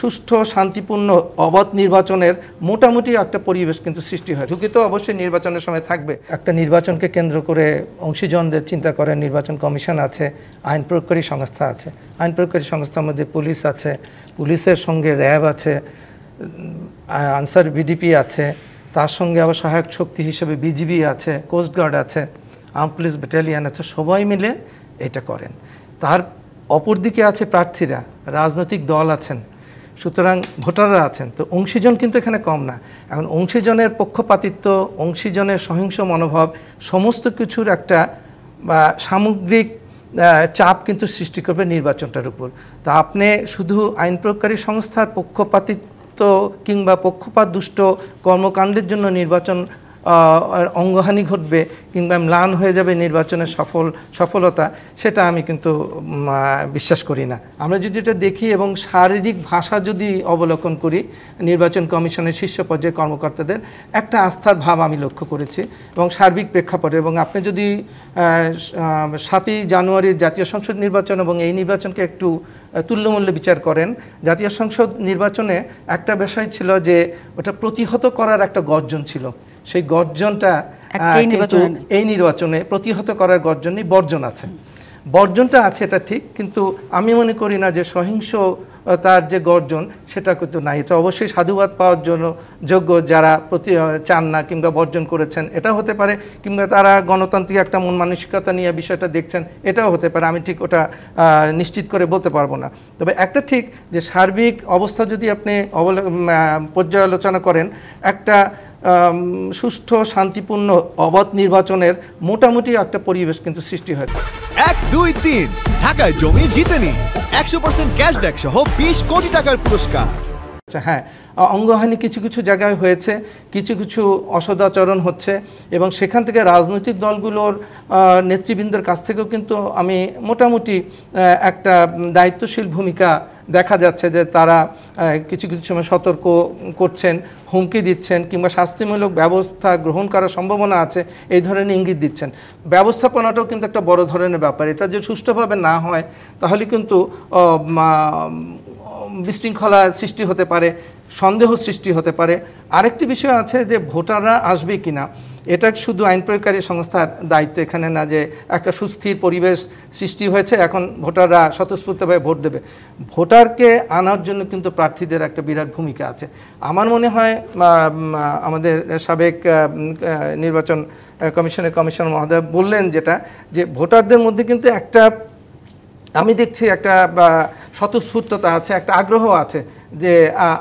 সুষ্ঠু শান্তিপূর্ণ অবাধ নির্বাচনের মোটামুটি একটা পরিবেশ কিন্তু সৃষ্টি হয়। ঝুঁকি তো অবশ্যই নির্বাচনের সময় থাকবে। একটা নির্বাচনকে কেন্দ্র করে অংশীজনদের চিন্তা করে নির্বাচন কমিশন আছে, আইন প্রয়োগকারী সংস্থা আছে। আইন প্রয়োগকারী সংস্থার মধ্যে পুলিশ আছে, পুলিশের সঙ্গে র্যাব আছে, আনসার বিডিপি আছে, তার সঙ্গে আবার সহায়ক শক্তি হিসেবে বিজিবি আছে, কোস্টগার্ড আছে, আর্ম পুলিশ ব্যাটালিয়ান আছে। সবাই মিলে এটা করেন। তার অপরদিকে আছে প্রার্থীরা, রাজনৈতিক দল আছেন, সুতরাং ভোটাররা আছেন। তো অংশীজন কিন্তু এখানে কম না। এখন অংশীজনের পক্ষপাতিত্ব, অংশীজনের সহিংস মনোভাব সমস্ত কিছুর একটা সামগ্রিক চাপ কিন্তু সৃষ্টি করবে নির্বাচনটার উপর। তা আপনি শুধু আইন প্রয়োগকারী সংস্থার পক্ষপাতিত্ব কিংবা পক্ষপাত দুষ্ট কর্মকাণ্ডের জন্য নির্বাচন অঙ্গহানি ঘটবে কিংবা ম্লান হয়ে যাবে নির্বাচনের সফলতা, সেটা আমি কিন্তু বিশ্বাস করি না। আমরা যদি এটা দেখি এবং শারীরিক ভাষা যদি অবলোকন করি, নির্বাচন কমিশনের শীর্ষ পর্যায়ের কর্মকর্তাদের একটা আস্থার ভাব আমি লক্ষ্য করেছি এবং সার্বিক প্রেক্ষাপটে। এবং আপনি যদি 7ই জানুয়ারির জাতীয় সংসদ নির্বাচন এবং এই নির্বাচনকে একটু তুল্যমূল্যে বিচার করেন, জাতীয় সংসদ নির্বাচনে একটা বিষয় ছিল যে ওটা প্রতিহত করার একটা গর্জন ছিল। সেই গর্জনটা কিন্তু এই নির্বাচনে প্রতিহত করার গর্জনই বর্জন আছে। বর্জনটা আছে, এটা ঠিক, কিন্তু আমি মনে করি না যে সহিংস তার যে গর্জন সেটা কিন্তু নাই। এটা অবশ্যই সাধুবাদ পাওয়ার জন্য যোগ্য যারা চান না কিংবা বর্জন করেছেন, এটাও হতে পারে, কিংবা তারা গণতান্ত্রিক একটা মন মানসিকতা নিয়ে বিষয়টা দেখছেন, এটাও হতে পারে। আমি ঠিক ওটা নিশ্চিত করে বলতে পারবো না। তবে একটা ঠিক যে সার্বিক অবস্থা যদি আপনি পর্যালোচনা করেন, একটা সুষ্ঠু শান্তিপূর্ণ অবাধ নির্বাচনের মোটামুটি একটা পরিবেশ কিন্তু সৃষ্টি হয়। 1, 2, 3 ঢাকায় জমি জিতে নিন 100% ক্যাশব্যাক সহ 20 কোটি টাকার পুরস্কার। হ্যাঁ, অঙ্গহানি কিছু কিছু জায়গায় হয়েছে, কিছু কিছু অসদাচরণ হচ্ছে এবং সেখান থেকে রাজনৈতিক দলগুলোর নেতৃবৃন্দের কাছ থেকেও কিন্তু আমি মোটামুটি একটা দায়িত্বশীল ভূমিকা দেখা যাচ্ছে যে তারা কিছু কিছু সময় সতর্ক করছেন, হুমকি দিচ্ছেন কিংবা শাস্তিমূলক ব্যবস্থা গ্রহণ করার সম্ভাবনা আছে এই ধরনের ইঙ্গিত দিচ্ছেন। ব্যবস্থাপনাটাও কিন্তু একটা বড় ধরনের ব্যাপার। এটা যদি সুষ্ঠুভাবে না হয় তাহলে কিন্তু বিশৃঙ্খলা সৃষ্টি হতে পারে, সন্দেহ সৃষ্টি হতে পারে। আরেকটি বিষয় আছে যে ভোটাররা আসবে কিনা, এটা শুধু আইন প্রয়োগকারী সংস্থার দায়িত্ব এখানে না যে একটা সুস্থির পরিবেশ সৃষ্টি হয়েছে এখন ভোটাররা স্বতঃস্ফূর্তভাবে ভোট দেবে। ভোটারকে আনার জন্য কিন্তু প্রার্থীদের একটা বিরাট ভূমিকা আছে। আমার মনে হয় আমাদের সাবেক নির্বাচন কমিশনের কমিশনার মহোদয় বললেন যেটা, যে ভোটারদের মধ্যে কিন্তু একটা আমি দেখছি একটা স্বতঃস্ফূর্ততা আছে, একটা আগ্রহ আছে যে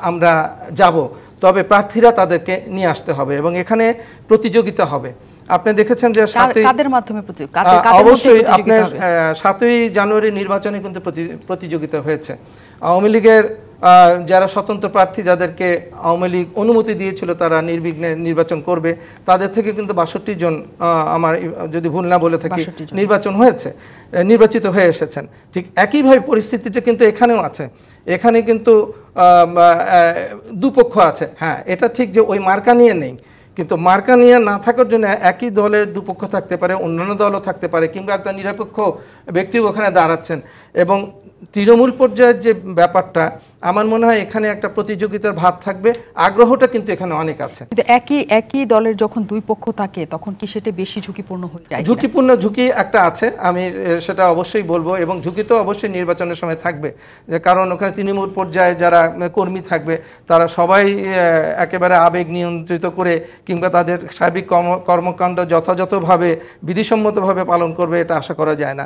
আমরা যাব, তবে প্রার্থীরা তাদেরকে নিয়ে আসতে হবে এবং এখানে প্রতিযোগিতা হবে। আপনি দেখেছেন যে অবশ্যই আপনার 7ই জানুয়ারি নির্বাচনে কিন্তু প্রতিযোগিতা হয়েছে। আওয়ামী লীগের যারা স্বতন্ত্র প্রার্থী, যাদেরকে আওয়ামী লীগ অনুমতি দিয়েছিল তারা নির্বিঘ্নে নির্বাচন করবে, তাদের থেকে কিন্তু 62 জন, আমার যদি ভুল না বলে থাকি, নির্বাচিত হয়ে এসেছেন। ঠিক একইভাবে পরিস্থিতিটা কিন্তু এখানেও আছে। এখানে কিন্তু দুপক্ষ আছে। হ্যাঁ, এটা ঠিক যে ওই মার্কা নিয়ে নেই, কিন্তু মার্কা নিয়ে না থাকার জন্য একই দলের দুপক্ষ থাকতে পারে, অন্যান্য দলও থাকতে পারে, কিংবা একটা নিরপেক্ষ ব্যক্তিও ওখানে দাঁড়াচ্ছেন। এবং তৃণমূল পর্যায়ের যে ব্যাপারটা, আমার মনে হয় এখানে একটা প্রতিযোগিতার ভাব থাকবে, আগ্রহটা কিন্তু এখানে অনেক আছে। কিন্তু একই দলের যখন দুই পক্ষ থাকে তখন কি সেটা বেশি ঝুঁকিপূর্ণ হয়ে যায়? ঝুঁকি একটা আছে, আমি সেটা অবশ্যই বলবো। এবং ঝুঁকি তো অবশ্যই নির্বাচনের সময় থাকবে, যে কারণ ওখানে তৃণমূল পর্যায়ে যারা কর্মী থাকবে তারা সবাই একেবারে আবেগ নিয়ন্ত্রিত করে কিংবা তাদের সার্বিক কর্মকাণ্ড যথাযথভাবে বিধিসম্মতভাবে পালন করবে, এটা আশা করা যায় না।